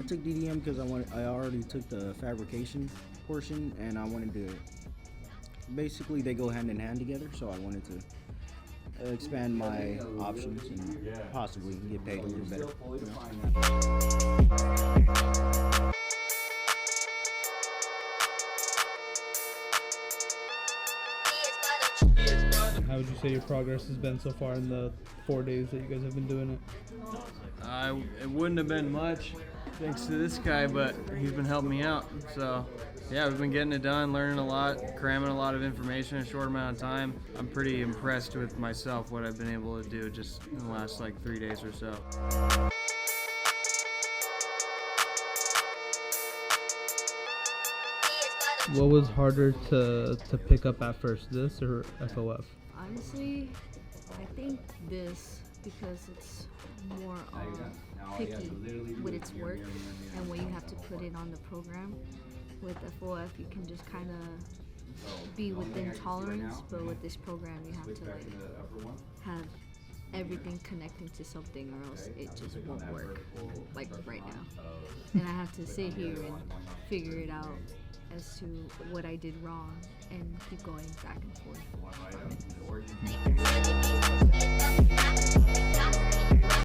I took DDM because I already took the fabrication portion, and I wanted to. Basically, they go hand in hand together, so I wanted to expand my options and possibly get paid a little better. How would you say your progress has been so far in the 4 days that you guys have been doing it? It wouldn't have been much thanks to this guy, but he's been helping me out. So yeah, we've been getting it done, learning a lot, cramming a lot of information in a short amount of time. I'm pretty impressed with myself, what I've been able to do just in the last like 3 days or so. What was harder to pick up at first, this or FOF? Honestly, I think this, because it's more picky with its work and what you have to put in on the program. With FOF, you can just kind of be within tolerance, but with this program, you have to like have everything connecting to something, or else it just won't work. Like right now, and I have to sit here and figure it out as to what I did wrong and keep going back and forth.